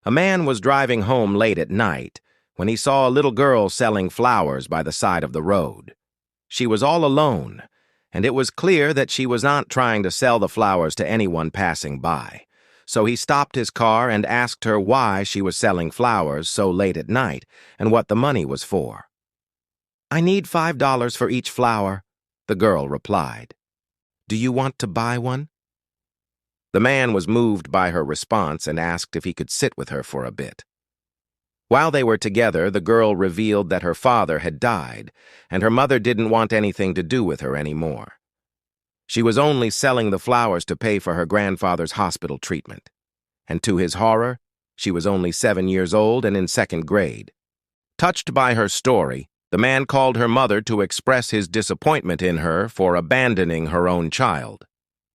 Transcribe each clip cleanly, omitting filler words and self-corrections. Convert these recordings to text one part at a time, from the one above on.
A man was driving home late at night when he saw a little girl selling flowers by the side of the road. She was all alone, and it was clear that she was not trying to sell the flowers to anyone passing by. So he stopped his car and asked her why she was selling flowers so late at night and what the money was for. "I need $5 for each flower," the girl replied. "Do you want to buy one?" The man was moved by her response and asked if he could sit with her for a bit. While they were together, the girl revealed that her father had died, and her mother didn't want anything to do with her anymore. She was only selling the flowers to pay for her grandfather's hospital treatment. And to his horror, she was only 7 years old and in second grade. Touched by her story, the man called her mother to express his disappointment in her for abandoning her own child.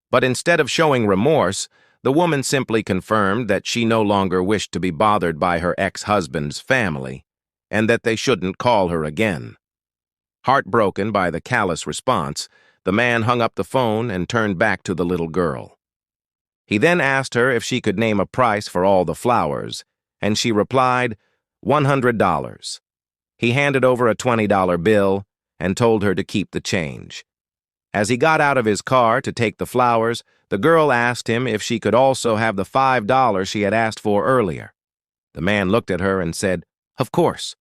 But instead of showing remorse, the woman simply confirmed that she no longer wished to be bothered by her ex-husband's family, and that they shouldn't call her again. Heartbroken by the callous response, the man hung up the phone and turned back to the little girl. He then asked her if she could name a price for all the flowers, and she replied, $100. He handed over a $20 bill and told her to keep the change. As he got out of his car to take the flowers, the girl asked him if she could also have the $5 she had asked for earlier. The man looked at her and said, "Of course."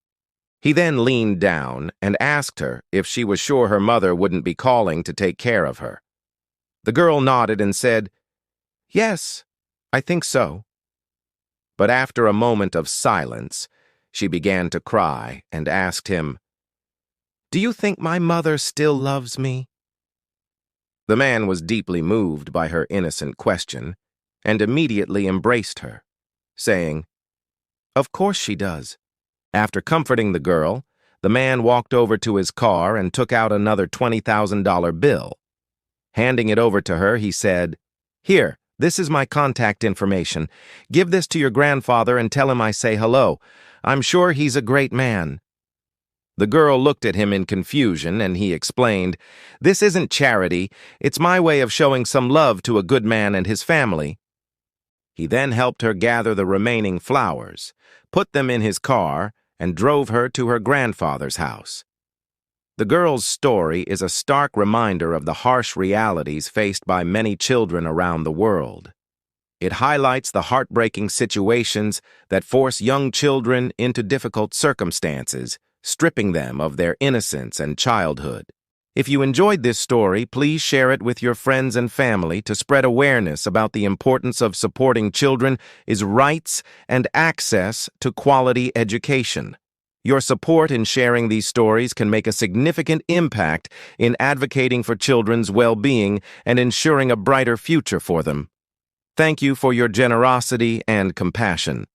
He then leaned down and asked her if she was sure her mother wouldn't be calling to take care of her. The girl nodded and said, "Yes, I think so." But after a moment of silence, she began to cry and asked him, "Do you think my mother still loves me?" The man was deeply moved by her innocent question and immediately embraced her, saying, "Of course she does." After comforting the girl, the man walked over to his car and took out another $20,000 bill. Handing it over to her, he said, "Here, this is my contact information. Give this to your grandfather and tell him I say hello. I'm sure he's a great man." The girl looked at him in confusion, and he explained, "This isn't charity. It's my way of showing some love to a good man and his family." He then helped her gather the remaining flowers, put them in his car, and drove her to her grandfather's house. The girl's story is a stark reminder of the harsh realities faced by many children around the world. It highlights the heartbreaking situations that force young children into difficult circumstances, stripping them of their innocence and childhood. If you enjoyed this story, please share it with your friends and family to spread awareness about the importance of supporting children's rights and access to quality education. Your support in sharing these stories can make a significant impact in advocating for children's well-being and ensuring a brighter future for them. Thank you for your generosity and compassion.